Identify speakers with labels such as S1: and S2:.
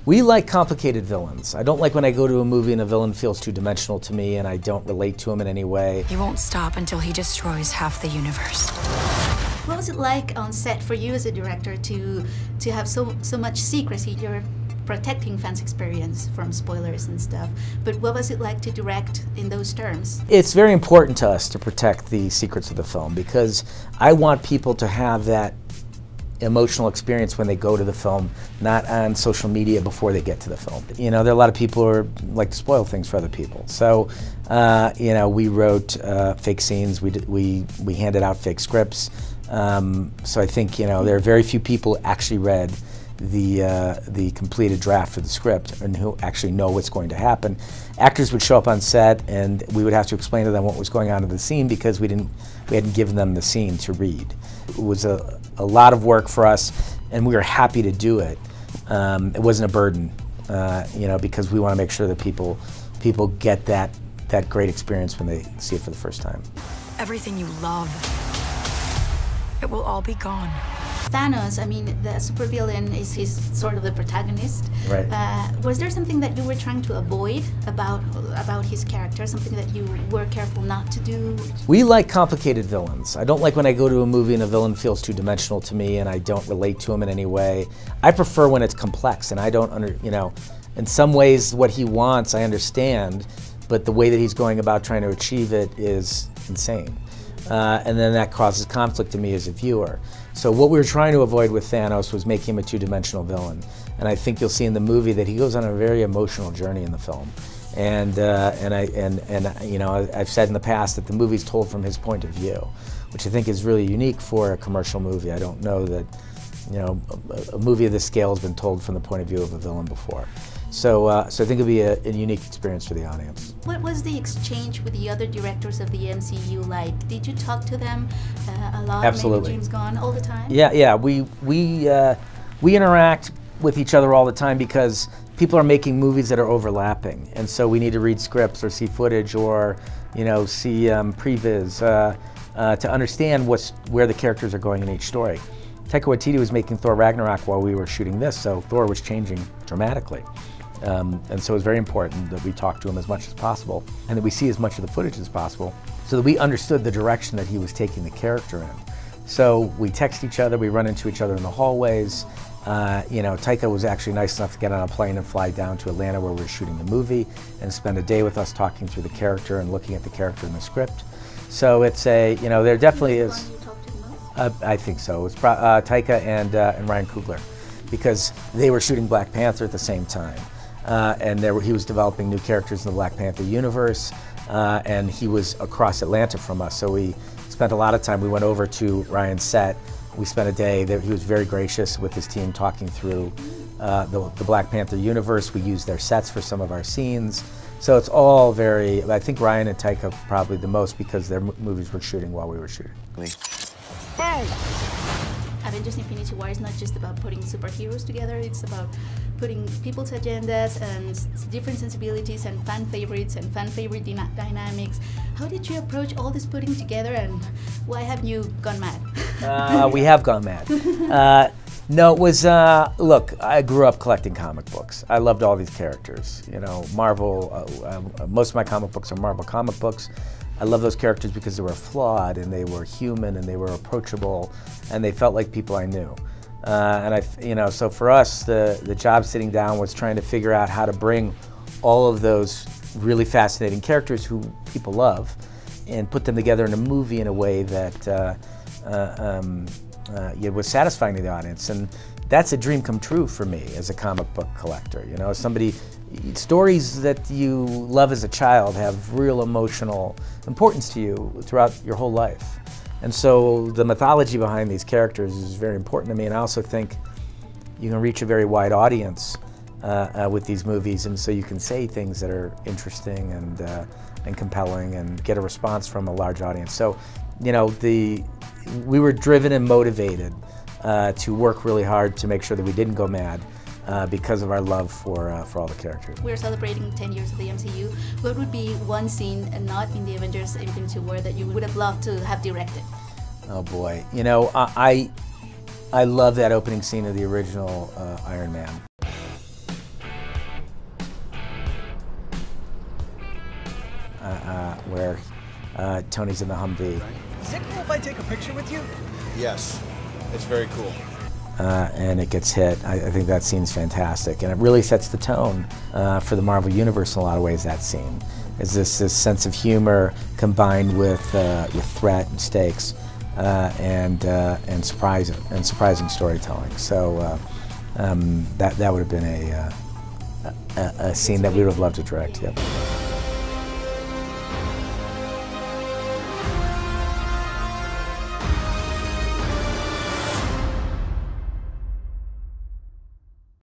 S1: We like complicated villains. I don't like when I go to a movie and a villain feels two-dimensional to me and I don't relate to him in any way.
S2: He won't stop until he destroys half the universe.
S3: What was it like on set for you as a director to have so much secrecy? You're protecting fans' experience from spoilers and stuff, but what was it like to direct in those terms?
S1: It's very important to us to protect the secrets of the film because I want people to have that emotional experience when they go to the film, not on social media before they get to the film. You know, there are a lot of people who like to spoil things for other people. So, you know, we wrote fake scenes, we handed out fake scripts. So I think, you know, there are very few people who actually read the completed draft of the script and who actually know what's going to happen. Actors would show up on set and we would have to explain to them what was going on in the scene because we hadn't given them the scene to read. It was a lot of work for us and we were happy to do it. It wasn't a burden, you know, because we want to make sure that people get that great experience when they see it for the first time.
S2: Everything you love, it will all be gone.
S3: Thanos, I mean, the supervillain is sort of the protagonist.
S1: Right.
S3: Was there something that you were trying to avoid about his character, something that you were careful not to do?
S1: We like complicated villains. I don't like when I go to a movie and a villain feels two-dimensional to me and I don't relate to him in any way. I prefer when it's complex and I don't you know, in some ways what he wants I understand, but the way that he's going about trying to achieve it is insane. And then that causes conflict to me as a viewer. So what we were trying to avoid with Thanos was making him a two-dimensional villain. And I think you'll see in the movie that he goes on a very emotional journey in the film. And you know, I've said in the past that the movie's told from his point of view, which I think is really unique for a commercial movie. I don't know that, you know, a movie of this scale has been told from the point of view of a villain before. So I think it'll be a unique experience for the audience.
S3: What was the exchange with the other directors of the MCU like? Did you talk to them a lot?
S1: Absolutely.
S3: Maybe James Gunn all the time?
S1: Yeah. We interact with each other all the time because people are making movies that are overlapping, and so we need to read scripts or see footage or, you know, see previs to understand where the characters are going in each story. Taika Waititi was making Thor Ragnarok while we were shooting this, so Thor was changing dramatically. And so it's very important that we talk to him as much as possible and that we see as much of the footage as possible so that we understood the direction that he was taking the character in. So we text each other, we run into each other in the hallways. You know, Taika was actually nice enough to get on a plane and fly down to Atlanta where we were shooting the movie and spend a day with us talking through the character and looking at the character in the script. So it's you know, there definitely is. I think so. It's Taika and Ryan Coogler, because they were shooting Black Panther at the same time. And he was developing new characters in the Black Panther universe, and he was across Atlanta from us. So we spent a lot of time. We went over to Ryan's set. We spent a day there. He was very gracious with his team talking through the Black Panther universe. We used their sets for some of our scenes. So it's all very, I think Ryan and Taika probably the most because their movies were shooting while we were shooting.
S3: Boom! Avengers Infinity War is not just about putting superheroes together, it's about putting people's agendas and different sensibilities and fan favorites and fan favorite dynamics. How did you approach all this putting together and why have you gone mad?
S1: We have gone mad. No, it was, look, I grew up collecting comic books. I loved all these characters. You know, Marvel, most of my comic books are Marvel comic books. I love those characters because they were flawed and they were human and they were approachable and they felt like people I knew. You know, so for us, the job sitting down was trying to figure out how to bring all of those really fascinating characters who people love and put them together in a movie in a way that it was satisfying to the audience. And that's a dream come true for me as a comic book collector. You know, stories that you love as a child have real emotional importance to you throughout your whole life. And so the mythology behind these characters is very important to me, and I also think you can reach a very wide audience with these movies, and so you can say things that are interesting and compelling and get a response from a large audience. So, you know, we were driven and motivated to work really hard to make sure that we didn't go mad because of our love for all the characters.
S3: We're celebrating 10 years of the MCU. What would be one scene not in the Avengers Infinity War that you would have loved to have directed?
S1: Oh boy, you know, I love that opening scene of the original Iron Man. where Tony's in the Humvee.
S4: Is it cool if I take a picture with you?
S5: Yes, it's very cool.
S1: And it gets hit. I think that scene's fantastic, and it really sets the tone for the Marvel Universe in a lot of ways. That scene is this sense of humor combined with threat and stakes, and surprising storytelling. So that would have been a scene that we would have loved to direct. Yep.